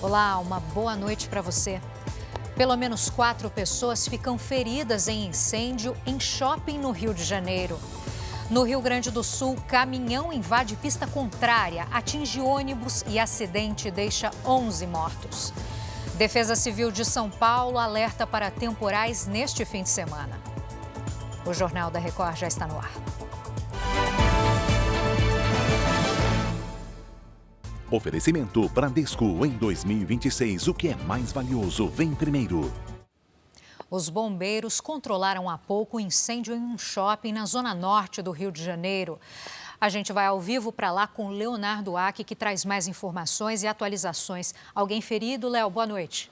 Olá, uma boa noite para você. Pelo menos 4 pessoas ficam feridas em incêndio em shopping no Rio de Janeiro. No Rio Grande do Sul, caminhão invade pista contrária, atinge ônibus e acidente deixa 11 mortos. Defesa Civil de São Paulo alerta para temporais neste fim de semana. O Jornal da Record já está no ar. Oferecimento Bradesco. Em 2026, o que é mais valioso vem primeiro. Os bombeiros controlaram há pouco o incêndio em um shopping na zona norte do Rio de Janeiro. A gente vai ao vivo para lá com Leonardo Aque, que traz mais informações e atualizações. Alguém ferido? Léo, boa noite.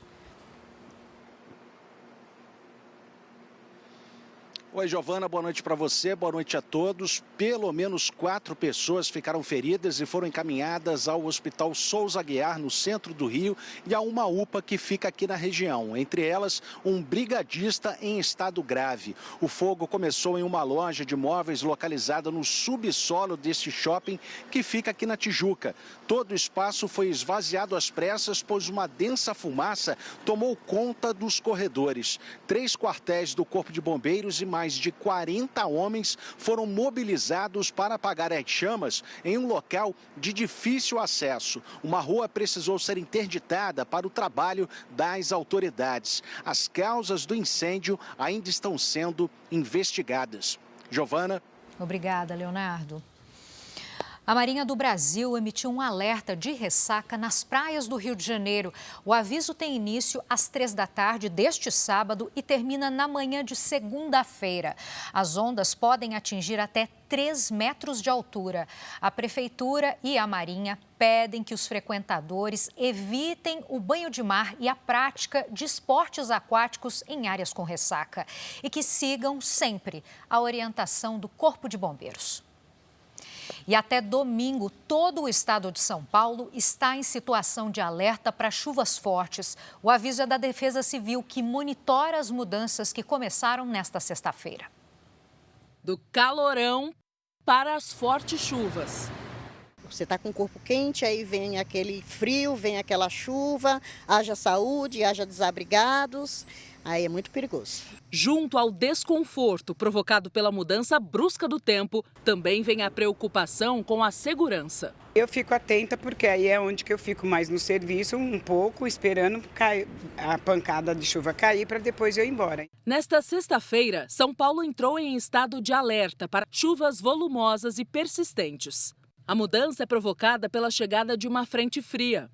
Oi, Giovana, boa noite para você, boa noite a todos. Pelo menos 4 pessoas ficaram feridas e foram encaminhadas ao Hospital Souza Aguiar, no centro do Rio, e a uma UPA que fica aqui na região. Entre elas, um brigadista em estado grave. O fogo começou em uma loja de móveis localizada no subsolo deste shopping, que fica aqui na Tijuca. Todo o espaço foi esvaziado às pressas, pois uma densa fumaça tomou conta dos corredores. 3 quartéis do Corpo de Bombeiros e mais de 40 homens foram mobilizados para apagar as chamas em um local de difícil acesso. Uma rua precisou ser interditada para o trabalho das autoridades. As causas do incêndio ainda estão sendo investigadas. Giovana. Obrigada, Leonardo. A Marinha do Brasil emitiu um alerta de ressaca nas praias do Rio de Janeiro. O aviso tem início às 3 da tarde deste sábado e termina na manhã de segunda-feira. As ondas podem atingir até 3 metros de altura. A Prefeitura e a Marinha pedem que os frequentadores evitem o banho de mar e a prática de esportes aquáticos em áreas com ressaca e que sigam sempre a orientação do Corpo de Bombeiros. E até domingo, todo o estado de São Paulo está em situação de alerta para chuvas fortes. O aviso é da Defesa Civil, que monitora as mudanças que começaram nesta sexta-feira. Do calorão para as fortes chuvas. Você está com o corpo quente, aí vem aquele frio, vem aquela chuva, haja saúde, haja desabrigados, aí é muito perigoso. Junto ao desconforto provocado pela mudança brusca do tempo, também vem a preocupação com a segurança. Eu fico atenta porque aí é onde que eu fico mais no serviço, um pouco, esperando a pancada de chuva cair para depois eu ir embora. Nesta sexta-feira, São Paulo entrou em estado de alerta para chuvas volumosas e persistentes. A mudança é provocada pela chegada de uma frente fria.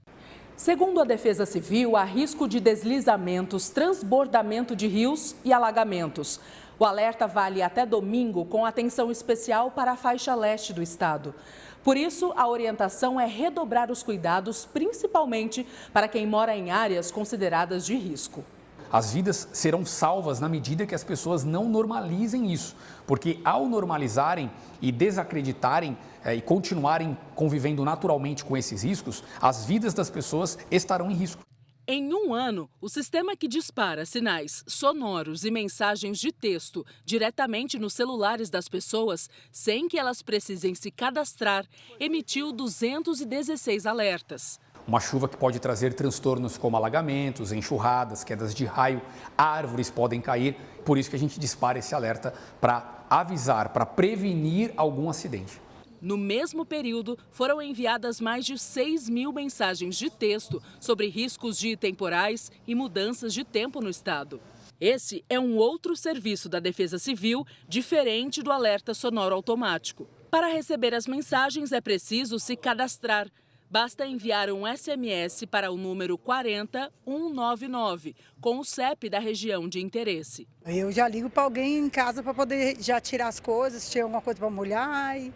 Segundo a Defesa Civil, há risco de deslizamentos, transbordamento de rios e alagamentos. O alerta vale até domingo, com atenção especial para a faixa leste do estado. Por isso, a orientação é redobrar os cuidados, principalmente para quem mora em áreas consideradas de risco. As vidas serão salvas na medida que as pessoas não normalizem isso, porque ao normalizarem e desacreditarem e continuarem convivendo naturalmente com esses riscos, as vidas das pessoas estarão em risco. Em um ano, o sistema que dispara sinais sonoros e mensagens de texto diretamente nos celulares das pessoas, sem que elas precisem se cadastrar, emitiu 216 alertas. Uma chuva que pode trazer transtornos como alagamentos, enxurradas, quedas de raio, árvores podem cair. Por isso que a gente dispara esse alerta para avisar, para prevenir algum acidente. No mesmo período, foram enviadas mais de 6 mil mensagens de texto sobre riscos de temporais e mudanças de tempo no estado. Esse é um outro serviço da Defesa Civil, diferente do alerta sonoro automático. Para receber as mensagens, é preciso se cadastrar. Basta enviar um SMS para o número 40199, com o CEP da região de interesse. Eu já ligo para alguém em casa para poder já tirar as coisas, se tiver alguma coisa para molhar e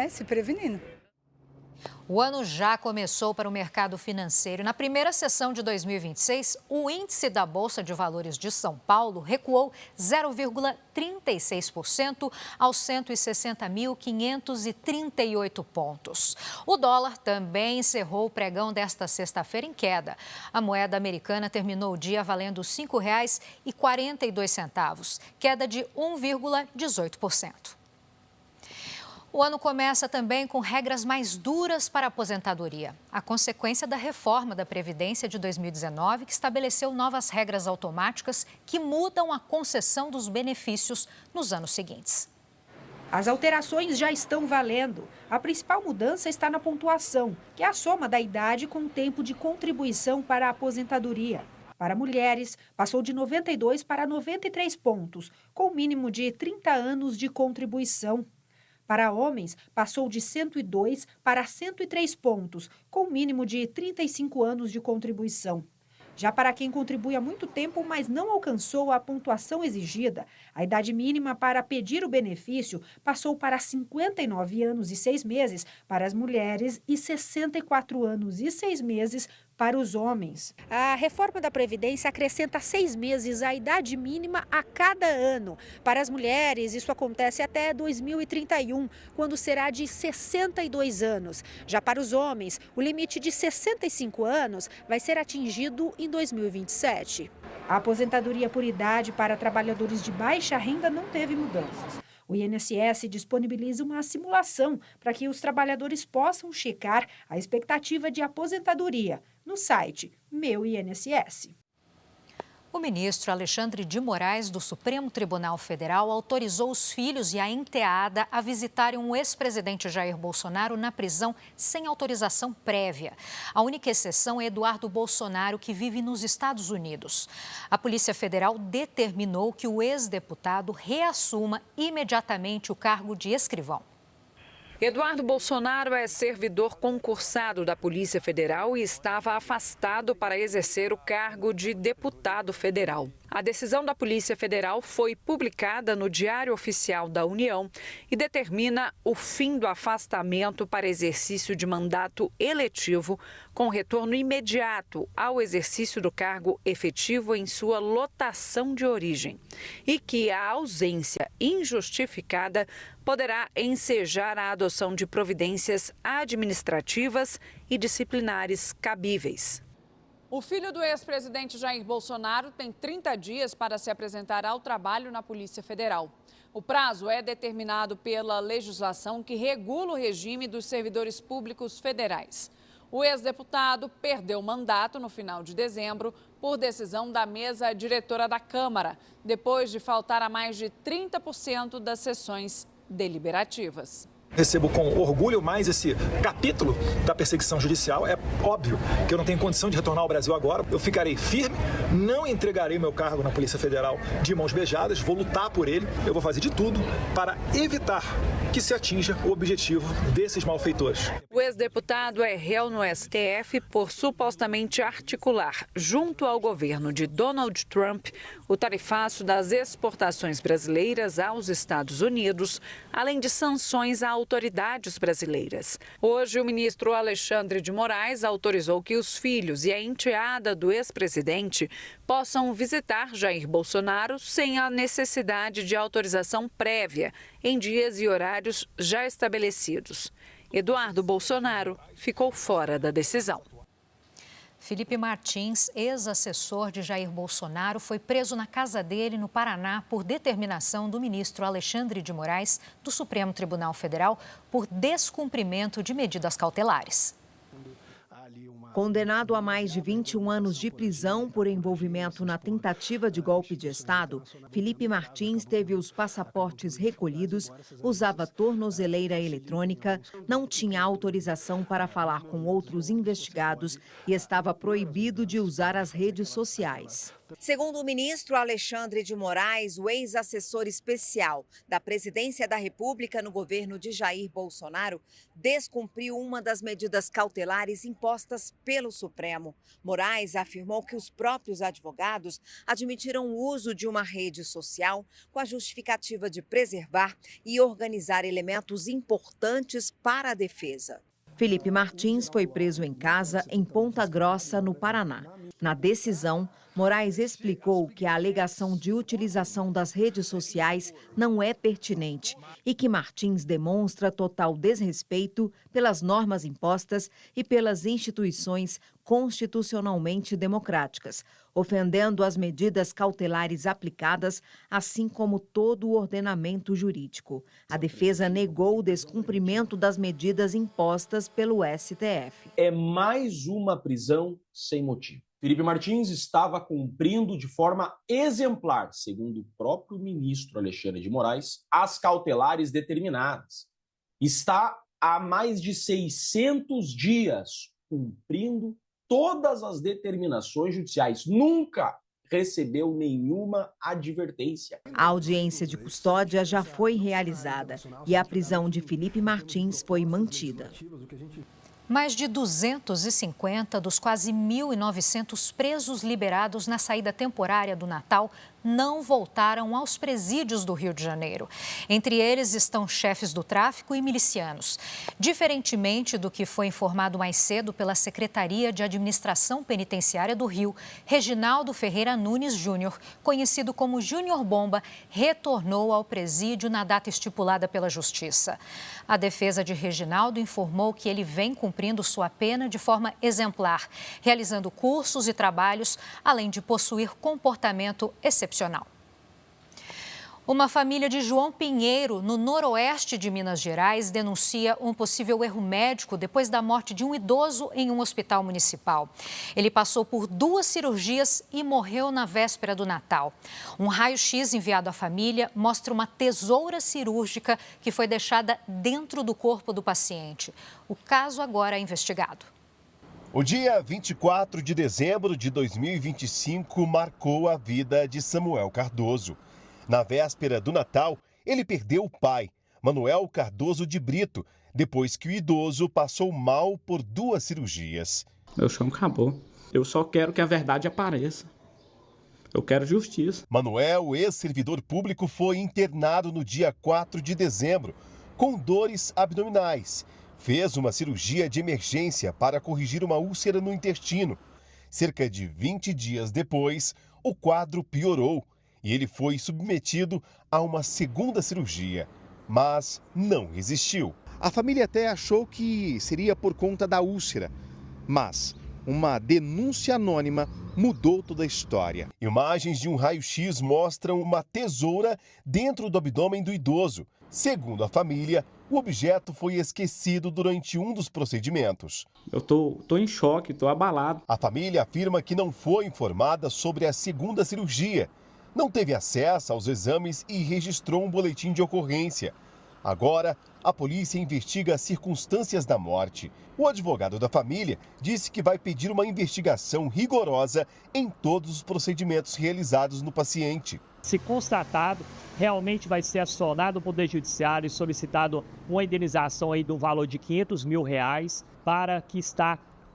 se prevenindo. O ano já começou para o mercado financeiro. Na primeira sessão de 2026, o índice da Bolsa de Valores de São Paulo recuou 0,36% aos 160.538 pontos. O dólar também encerrou o pregão desta sexta-feira em queda. A moeda americana terminou o dia valendo R$ 5,42, queda de 1,18%. O ano começa também com regras mais duras para a aposentadoria. A consequência da reforma da Previdência de 2019, que estabeleceu novas regras automáticas que mudam a concessão dos benefícios nos anos seguintes. As alterações já estão valendo. A principal mudança está na pontuação, que é a soma da idade com o tempo de contribuição para a aposentadoria. Para mulheres, passou de 92 para 93 pontos, com o mínimo de 30 anos de contribuição. Para homens, passou de 102 para 103 pontos, com o mínimo de 35 anos de contribuição. Já para quem contribui há muito tempo, mas não alcançou a pontuação exigida, a idade mínima para pedir o benefício passou para 59 anos e 6 meses para as mulheres e 64 anos e 6 meses para os homens. A reforma da Previdência acrescenta 6 meses à idade mínima a cada ano. Para as mulheres, isso acontece até 2031, quando será de 62 anos. Já para os homens, o limite de 65 anos vai ser atingido em 2027. A aposentadoria por idade para trabalhadores de baixa renda não teve mudanças. O INSS disponibiliza uma simulação para que os trabalhadores possam checar a expectativa de aposentadoria no site Meu INSS. O ministro Alexandre de Moraes, do Supremo Tribunal Federal, autorizou os filhos e a enteada a visitarem o ex-presidente Jair Bolsonaro na prisão sem autorização prévia. A única exceção é Eduardo Bolsonaro, que vive nos Estados Unidos. A Polícia Federal determinou que o ex-deputado reassuma imediatamente o cargo de escrivão. Eduardo Bolsonaro é servidor concursado da Polícia Federal e estava afastado para exercer o cargo de deputado federal. A decisão da Polícia Federal foi publicada no Diário Oficial da União e determina o fim do afastamento para exercício de mandato eletivo, com retorno imediato ao exercício do cargo efetivo em sua lotação de origem, e que a ausência injustificada poderá ensejar a adoção de providências administrativas e disciplinares cabíveis. O filho do ex-presidente Jair Bolsonaro tem 30 dias para se apresentar ao trabalho na Polícia Federal. O prazo é determinado pela legislação que regula o regime dos servidores públicos federais. O ex-deputado perdeu o mandato no final de dezembro por decisão da mesa diretora da Câmara, depois de faltar a mais de 30% das sessões deliberativas. Recebo com orgulho mais esse capítulo da perseguição judicial. É óbvio que eu não tenho condição de retornar ao Brasil agora. Eu ficarei firme, não entregarei meu cargo na Polícia Federal de mãos beijadas, vou lutar por ele. Eu vou fazer de tudo para evitar que se atinja o objetivo desses malfeitores. O ex-deputado é réu no STF por supostamente articular, junto ao governo de Donald Trump, o tarifaço das exportações brasileiras aos Estados Unidos, além de sanções a autoridades brasileiras. Hoje, o ministro Alexandre de Moraes autorizou que os filhos e a enteada do ex-presidente possam visitar Jair Bolsonaro sem a necessidade de autorização prévia, em dias e horários já estabelecidos. Eduardo Bolsonaro ficou fora da decisão. Felipe Martins, ex-assessor de Jair Bolsonaro, foi preso na casa dele, no Paraná, por determinação do ministro Alexandre de Moraes, do Supremo Tribunal Federal, por descumprimento de medidas cautelares. Condenado a mais de 21 anos de prisão por envolvimento na tentativa de golpe de Estado, Felipe Martins teve os passaportes recolhidos, usava tornozeleira eletrônica, não tinha autorização para falar com outros investigados e estava proibido de usar as redes sociais. Segundo o ministro Alexandre de Moraes, o ex-assessor especial da Presidência da República no governo de Jair Bolsonaro descumpriu uma das medidas cautelares impostas pelo Supremo. Moraes afirmou que os próprios advogados admitiram o uso de uma rede social com a justificativa de preservar e organizar elementos importantes para a defesa. Felipe Martins foi preso em casa em Ponta Grossa, no Paraná. Na decisão, Moraes explicou que a alegação de utilização das redes sociais não é pertinente e que Martins demonstra total desrespeito pelas normas impostas e pelas instituições constitucionalmente democráticas, ofendendo as medidas cautelares aplicadas, assim como todo o ordenamento jurídico. A defesa negou o descumprimento das medidas impostas pelo STF. É mais uma prisão sem motivo. Felipe Martins estava cumprindo de forma exemplar, segundo o próprio ministro Alexandre de Moraes, as cautelares determinadas. Está há mais de 600 dias cumprindo todas as determinações judiciais. Nunca recebeu nenhuma advertência. A audiência de custódia já foi realizada e a prisão de Felipe Martins foi mantida. Mais de 250 dos quase 1.900 presos liberados na saída temporária do Natal não voltaram aos presídios do Rio de Janeiro. Entre eles estão chefes do tráfico e milicianos. Diferentemente do que foi informado mais cedo pela Secretaria de Administração Penitenciária do Rio, Reginaldo Ferreira Nunes Júnior, conhecido como Júnior Bomba, retornou ao presídio na data estipulada pela Justiça. A defesa de Reginaldo informou que ele vem cumprindo sua pena de forma exemplar, realizando cursos e trabalhos, além de possuir comportamento excepcional. Uma família de João Pinheiro, no noroeste de Minas Gerais, denuncia um possível erro médico depois da morte de um idoso em um hospital municipal. Ele passou por 2 cirurgias e morreu na véspera do Natal. Um raio-x enviado à família mostra uma tesoura cirúrgica que foi deixada dentro do corpo do paciente. O caso agora é investigado. O dia 24 de dezembro de 2025 marcou a vida de Samuel Cardoso. Na véspera do Natal, ele perdeu o pai, Manuel Cardoso de Brito, depois que o idoso passou mal por 2 cirurgias. Meu chão acabou. Eu só quero que a verdade apareça. Eu quero justiça. Manuel, ex-servidor público, foi internado no dia 4 de dezembro, com dores abdominais. Fez uma cirurgia de emergência para corrigir uma úlcera no intestino. Cerca de 20 dias depois, o quadro piorou e ele foi submetido a uma 2ª cirurgia, mas não resistiu. A família até achou que seria por conta da úlcera, mas uma denúncia anônima mudou toda a história. Imagens de um raio-x mostram uma tesoura dentro do abdômen do idoso. Segundo a família, o objeto foi esquecido durante um dos procedimentos. Eu tô em choque, tô abalado. A família afirma que não foi informada sobre a 2ª cirurgia, não teve acesso aos exames e registrou um boletim de ocorrência. Agora, a polícia investiga as circunstâncias da morte. O advogado da família disse que vai pedir uma investigação rigorosa em todos os procedimentos realizados no paciente. Se constatado, realmente vai ser acionado o Poder Judiciário e solicitado uma indenização aí do valor de R$500 mil para que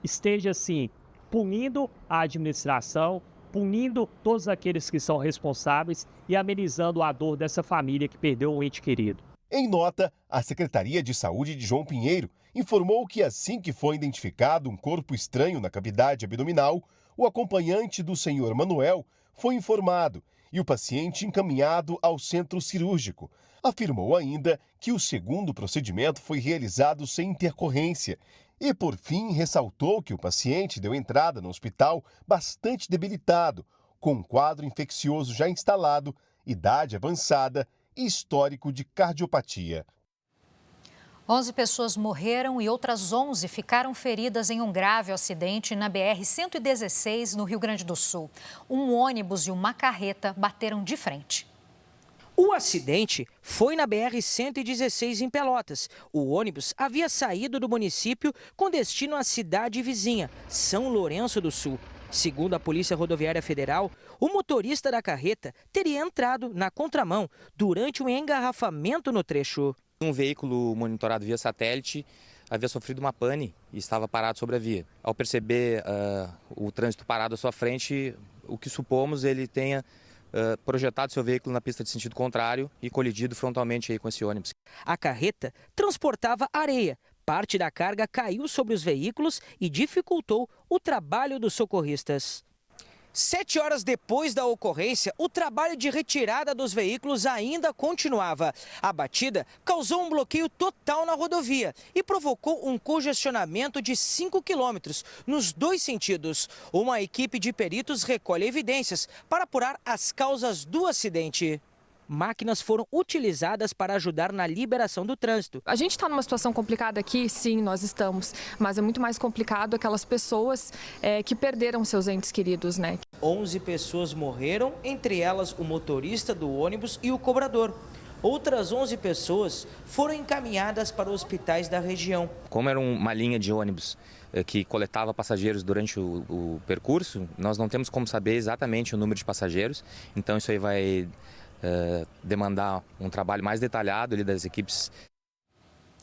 esteja assim, punindo a administração, punindo todos aqueles que são responsáveis e amenizando a dor dessa família que perdeu um ente querido. Em nota, a Secretaria de Saúde de João Pinheiro informou que assim que foi identificado um corpo estranho na cavidade abdominal, o acompanhante do senhor Manuel foi informado e o paciente encaminhado ao centro cirúrgico. Afirmou ainda que o 2º procedimento foi realizado sem intercorrência e, por fim, ressaltou que o paciente deu entrada no hospital bastante debilitado, com um quadro infeccioso já instalado, idade avançada e histórico de cardiopatia. 11 pessoas morreram e outras 11 ficaram feridas em um grave acidente na BR-116, no Rio Grande do Sul. Um ônibus e uma carreta bateram de frente. O acidente foi na BR-116 em Pelotas. O ônibus havia saído do município com destino à cidade vizinha, São Lourenço do Sul. Segundo a Polícia Rodoviária Federal, o motorista da carreta teria entrado na contramão durante um engarrafamento no trecho. Um veículo monitorado via satélite havia sofrido uma pane e estava parado sobre a via. Ao perceber o trânsito parado à sua frente, o que supomos ele tenha projetado seu veículo na pista de sentido contrário e colidido frontalmente aí com esse ônibus. A carreta transportava areia. Parte da carga caiu sobre os veículos e dificultou o trabalho dos socorristas. 7 horas depois da ocorrência, o trabalho de retirada dos veículos ainda continuava. A batida causou um bloqueio total na rodovia e provocou um congestionamento de 5 quilômetros nos dois sentidos. Uma equipe de peritos recolhe evidências para apurar as causas do acidente. Máquinas foram utilizadas para ajudar na liberação do trânsito. A gente está numa situação complicada aqui, sim, nós estamos, mas é muito mais complicado aquelas pessoas que perderam seus entes queridos, né? 11 pessoas morreram, entre elas o motorista do ônibus e o cobrador. Outras 11 pessoas foram encaminhadas para hospitais da região. Como era uma linha de ônibus que coletava passageiros durante o percurso, nós não temos como saber exatamente o número de passageiros, então isso aí vai demandar um trabalho mais detalhado ali das equipes.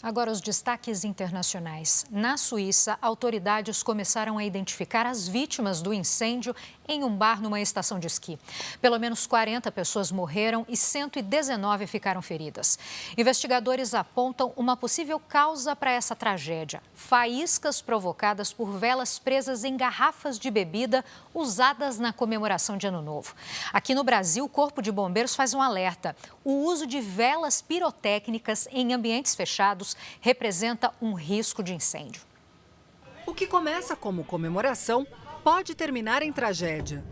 Agora os destaques internacionais. Na Suíça, autoridades começaram a identificar as vítimas do incêndio em um bar numa estação de esqui. Pelo menos 40 pessoas morreram e 119 ficaram feridas. Investigadores apontam uma possível causa para essa tragédia: faíscas provocadas por velas presas em garrafas de bebida usadas na comemoração de Ano Novo. Aqui no Brasil, o Corpo de Bombeiros faz um alerta: o uso de velas pirotécnicas em ambientes fechados representa um risco de incêndio. O que começa como comemoração pode terminar em tragédia.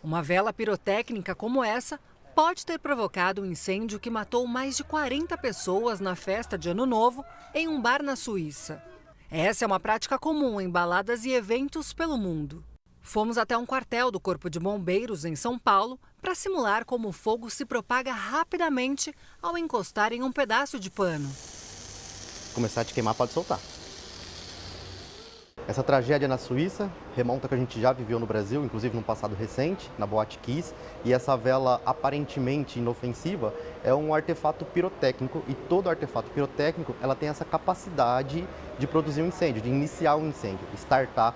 Uma vela pirotécnica como essa pode ter provocado um incêndio que matou mais de 40 pessoas na festa de Ano Novo em um bar na Suíça. Essa é uma prática comum em baladas e eventos pelo mundo. Fomos até um quartel do Corpo de Bombeiros em São Paulo para simular como o fogo se propaga rapidamente ao encostar em um pedaço de pano. Começar a te queimar, pode soltar. Essa tragédia na Suíça remonta ao que a gente já viveu no Brasil, inclusive no passado recente, na Boate Kiss. E essa vela aparentemente inofensiva é um artefato pirotécnico, e todo artefato pirotécnico ela tem essa capacidade de produzir um incêndio, de iniciar um incêndio, startar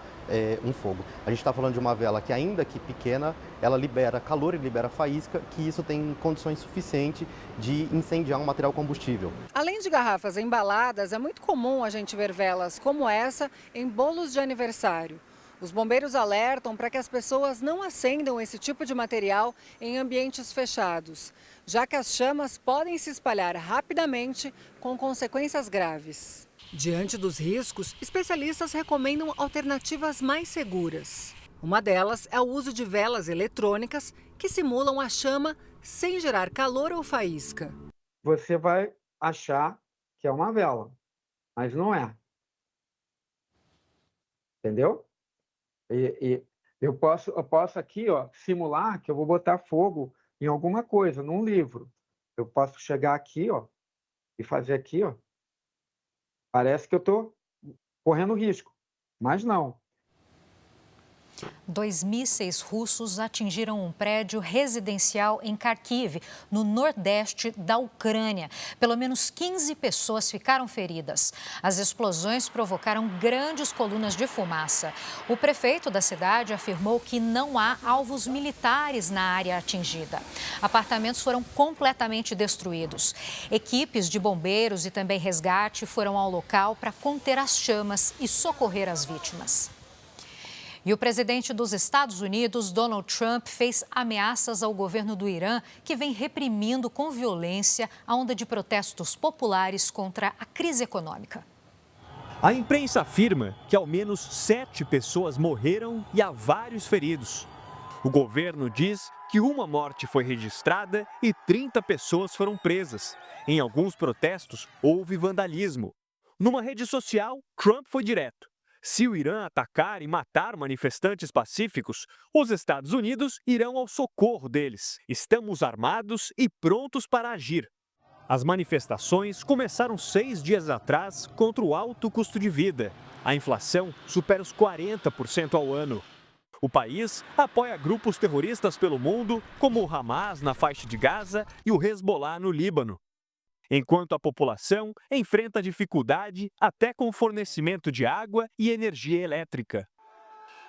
um fogo. A gente está falando de uma vela que, ainda que pequena, ela libera calor e libera faísca, que isso tem condições suficientes de incendiar um material combustível. Além de garrafas embaladas, é muito comum a gente ver velas como essa em bolos de aniversário. Os bombeiros alertam para que as pessoas não acendam esse tipo de material em ambientes fechados, já que as chamas podem se espalhar rapidamente com consequências graves. Diante dos riscos, especialistas recomendam alternativas mais seguras. Uma delas é o uso de velas eletrônicas que simulam a chama sem gerar calor ou faísca. Você vai achar que é uma vela, mas não é. Entendeu? E eu posso aqui, ó, simular que eu vou botar fogo em alguma coisa, num livro. Eu posso chegar aqui, ó, e fazer aqui, ó. Parece que eu estou correndo risco, mas não. 2 mísseis russos atingiram um prédio residencial em Kharkiv, no nordeste da Ucrânia. Pelo menos 15 pessoas ficaram feridas. As explosões provocaram grandes colunas de fumaça. O prefeito da cidade afirmou que não há alvos militares na área atingida. Apartamentos foram completamente destruídos. Equipes de bombeiros e também resgate foram ao local para conter as chamas e socorrer as vítimas. E o presidente dos Estados Unidos, Donald Trump, fez ameaças ao governo do Irã, que vem reprimindo com violência a onda de protestos populares contra a crise econômica. A imprensa afirma que ao menos 7 pessoas morreram e há vários feridos. O governo diz que uma morte foi registrada e 30 pessoas foram presas. Em alguns protestos, houve vandalismo. Numa rede social, Trump foi direto. Se o Irã atacar e matar manifestantes pacíficos, os Estados Unidos irão ao socorro deles. Estamos armados e prontos para agir. As manifestações começaram 6 dias atrás contra o alto custo de vida. A inflação supera os 40% ao ano. O país apoia grupos terroristas pelo mundo, como o Hamas na faixa de Gaza e o Hezbollah no Líbano. Enquanto a população enfrenta dificuldade até com o fornecimento de água e energia elétrica.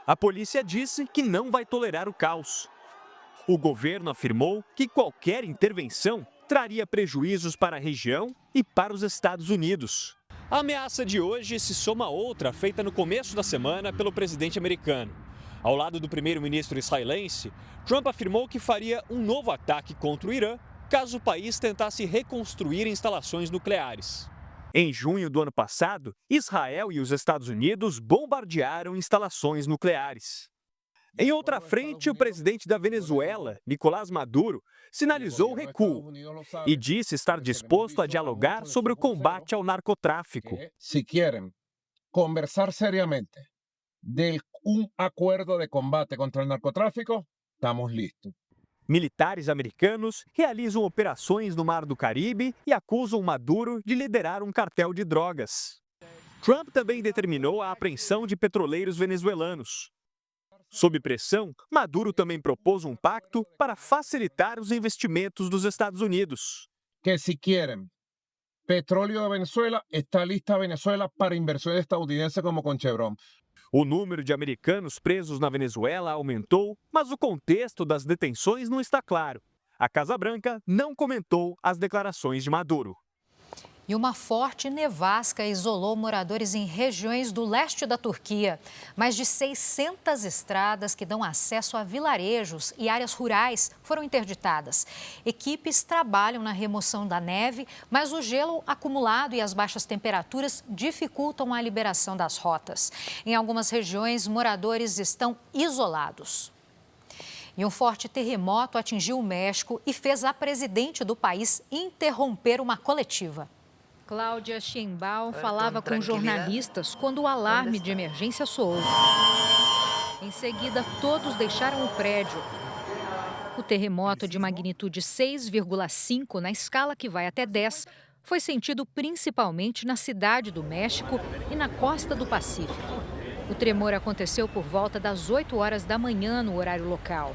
A polícia disse que não vai tolerar o caos. O governo afirmou que qualquer intervenção traria prejuízos para a região e para os Estados Unidos. A ameaça de hoje se soma a outra feita no começo da semana pelo presidente americano. Ao lado do primeiro-ministro israelense, Trump afirmou que faria um novo ataque contra o Irã caso o país tentasse reconstruir instalações nucleares. Em junho do ano passado, Israel e os Estados Unidos bombardearam instalações nucleares. Em outra frente, o presidente da Venezuela, Nicolás Maduro, sinalizou o recuo e disse estar disposto a dialogar sobre o combate ao narcotráfico. Se querem conversar seriamente de acordo de combate contra o narcotráfico, estamos listos. Militares americanos realizam operações no Mar do Caribe e acusam Maduro de liderar um cartel de drogas. Trump também determinou a apreensão de petroleiros venezuelanos. Sob pressão, Maduro também propôs um pacto para facilitar os investimentos dos Estados Unidos. Que se querem petróleo da Venezuela, está lista a Venezuela para inversões estadunidenses como com Chevron. O número de americanos presos na Venezuela aumentou, mas o contexto das detenções não está claro. A Casa Branca não comentou as declarações de Maduro. E uma forte nevasca isolou moradores em regiões do leste da Turquia. Mais de 600 estradas que dão acesso a vilarejos e áreas rurais foram interditadas. Equipes trabalham na remoção da neve, mas o gelo acumulado e as baixas temperaturas dificultam a liberação das rotas. Em algumas regiões, moradores estão isolados. E um forte terremoto atingiu o México e fez a presidente do país interromper uma coletiva. Cláudia Sheinbaum falava com jornalistas quando o alarme de emergência soou. Em seguida, todos deixaram o prédio. O terremoto de magnitude 6,5 na escala que vai até 10 foi sentido principalmente na cidade do México e na costa do Pacífico. O tremor aconteceu por volta das 8 horas da manhã no horário local.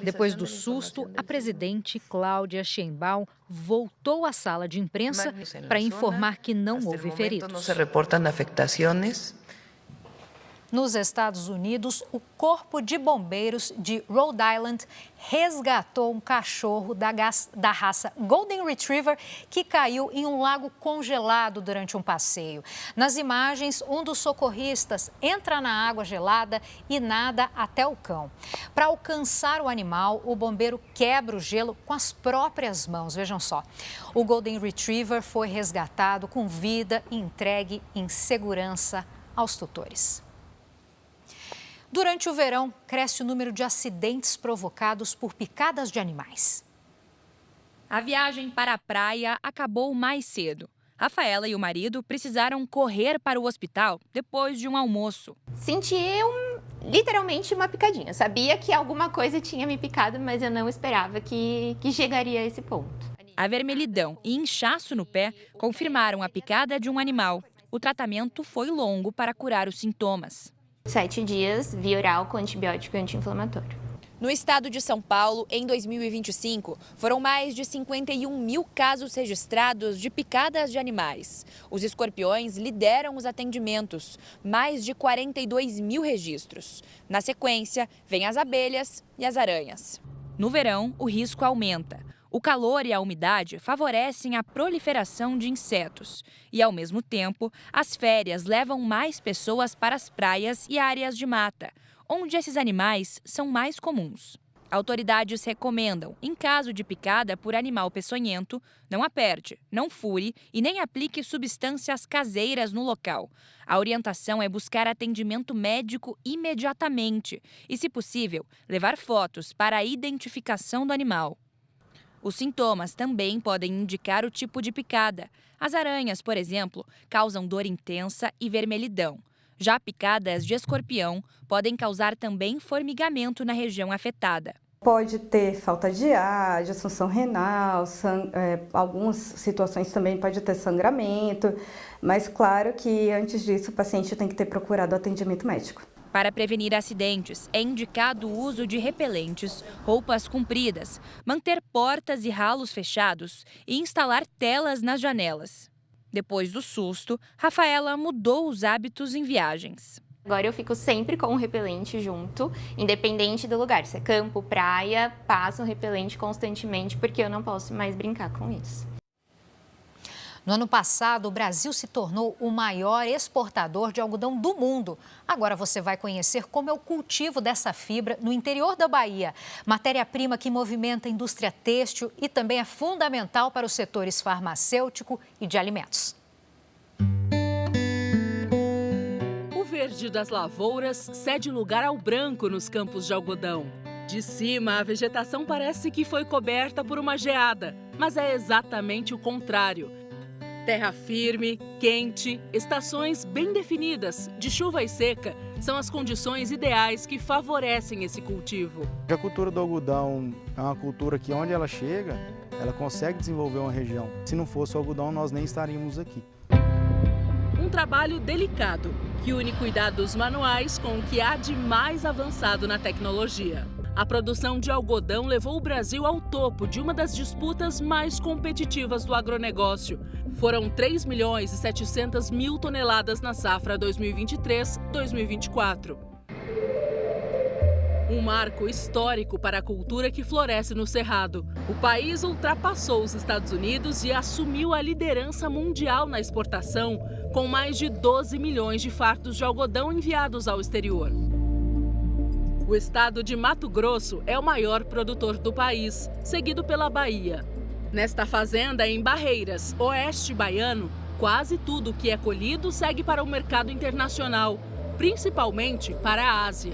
Depois do susto, a presidente Cláudia Sheinbaum voltou à sala de imprensa para informar que não houve feridos. Nos Estados Unidos, o Corpo de Bombeiros de Rhode Island resgatou um cachorro da raça Golden Retriever que caiu em um lago congelado durante um passeio. Nas imagens, um dos socorristas entra na água gelada e nada até o cão. Para alcançar o animal, o bombeiro quebra o gelo com as próprias mãos. Vejam só. O Golden Retriever foi resgatado com vida e entregue em segurança aos tutores. Durante o verão, cresce o número de acidentes provocados por picadas de animais. A viagem para a praia acabou mais cedo. Rafaela e o marido precisaram correr para o hospital depois de um almoço. Senti literalmente uma picadinha. Sabia que alguma coisa tinha me picado, mas eu não esperava que chegaria a esse ponto. A vermelhidão e inchaço no pé confirmaram a picada de um animal. O tratamento foi longo para curar os sintomas. 7 dias, via oral com antibiótico e anti-inflamatório. No estado de São Paulo, em 2025, foram mais de 51 mil casos registrados de picadas de animais. Os escorpiões lideram os atendimentos, mais de 42 mil registros. Na sequência, vêm as abelhas e as aranhas. No verão, o risco aumenta. O calor e a umidade favorecem a proliferação de insetos. E, ao mesmo tempo, as férias levam mais pessoas para as praias e áreas de mata, onde esses animais são mais comuns. Autoridades recomendam, em caso de picada por animal peçonhento, não aperte, não fure e nem aplique substâncias caseiras no local. A orientação é buscar atendimento médico imediatamente e, se possível, levar fotos para a identificação do animal. Os sintomas também podem indicar o tipo de picada. As aranhas, por exemplo, causam dor intensa e vermelhidão. Já picadas de escorpião podem causar também formigamento na região afetada. Pode ter falta de ar, disfunção renal, algumas situações também pode ter sangramento, mas claro que antes disso o paciente tem que ter procurado atendimento médico. Para prevenir acidentes, é indicado o uso de repelentes, roupas compridas, manter portas e ralos fechados e instalar telas nas janelas. Depois do susto, Rafaela mudou os hábitos em viagens. Agora eu fico sempre com um repelente junto, independente do lugar. Se é campo, praia, passo um repelente constantemente porque eu não posso mais brincar com isso. No ano passado, o Brasil se tornou o maior exportador de algodão do mundo. Agora você vai conhecer como é o cultivo dessa fibra no interior da Bahia. Matéria-prima que movimenta a indústria têxtil e também é fundamental para os setores farmacêutico e de alimentos. O verde das lavouras cede lugar ao branco nos campos de algodão. De cima, a vegetação parece que foi coberta por uma geada, mas é exatamente o contrário. Terra firme, quente, estações bem definidas, de chuva e seca, são as condições ideais que favorecem esse cultivo. A cultura do algodão é uma cultura que, onde ela chega, ela consegue desenvolver uma região. Se não fosse o algodão, nós nem estaríamos aqui. Um trabalho delicado, que une cuidados manuais com o que há de mais avançado na tecnologia. A produção de algodão levou o Brasil ao topo de uma das disputas mais competitivas do agronegócio. Foram 3.700.000 toneladas na safra 2023-2024. Um marco histórico para a cultura que floresce no Cerrado. O país ultrapassou os Estados Unidos e assumiu a liderança mundial na exportação, com mais de 12 milhões de fardos de algodão enviados ao exterior. O estado de Mato Grosso é o maior produtor do país, seguido pela Bahia. Nesta fazenda, em Barreiras, oeste baiano, quase tudo que é colhido segue para o mercado internacional, principalmente para a Ásia.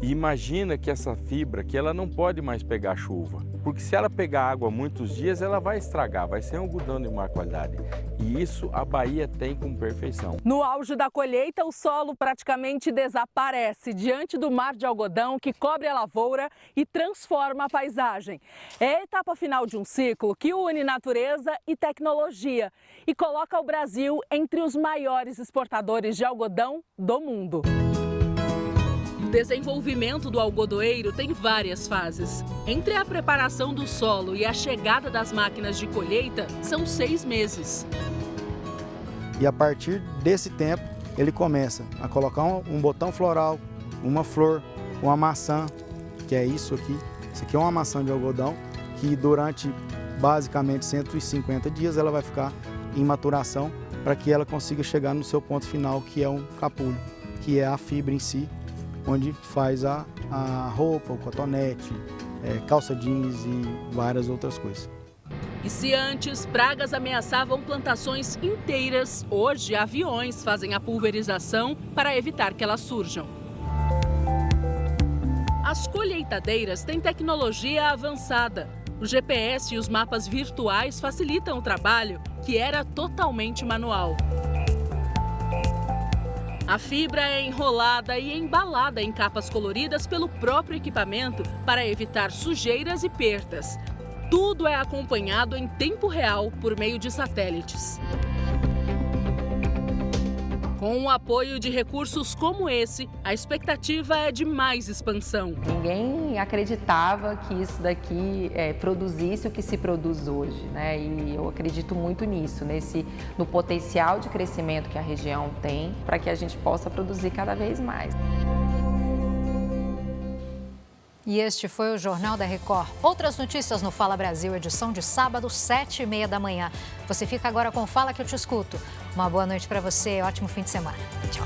E imagina que essa fibra, que ela não pode mais pegar chuva, porque se ela pegar água muitos dias, ela vai estragar, vai ser um algodão de má qualidade. E isso a Bahia tem com perfeição. No auge da colheita, o solo praticamente desaparece diante do mar de algodão que cobre a lavoura e transforma a paisagem. É a etapa final de um ciclo que une natureza e tecnologia e coloca o Brasil entre os maiores exportadores de algodão do mundo. O desenvolvimento do algodoeiro tem várias fases. Entre a preparação do solo e a chegada das máquinas de colheita, são 6 meses. E a partir desse tempo, ele começa a colocar um botão floral, uma flor, uma maçã, que é isso aqui. Isso aqui é uma maçã de algodão, que durante basicamente 150 dias ela vai ficar em maturação para que ela consiga chegar no seu ponto final, que é um capulho, que é a fibra em si, onde faz a roupa, o cotonete, calça jeans e várias outras coisas. E se antes pragas ameaçavam plantações inteiras, hoje aviões fazem a pulverização para evitar que elas surjam. As colheitadeiras têm tecnologia avançada. O GPS e os mapas virtuais facilitam o trabalho, que era totalmente manual. A fibra é enrolada e embalada em capas coloridas pelo próprio equipamento para evitar sujeiras e perdas. Tudo é acompanhado em tempo real por meio de satélites. Com o apoio de recursos como esse, a expectativa é de mais expansão. Ninguém acreditava que isso daqui produzisse o que se produz hoje, né? E eu acredito muito nisso, no potencial de crescimento que a região tem para que a gente possa produzir cada vez mais. E este foi o Jornal da Record. Outras notícias no Fala Brasil, edição de sábado, 7h30 da manhã. Você fica agora com Fala que eu te escuto. Uma boa noite para você, ótimo fim de semana. Tchau.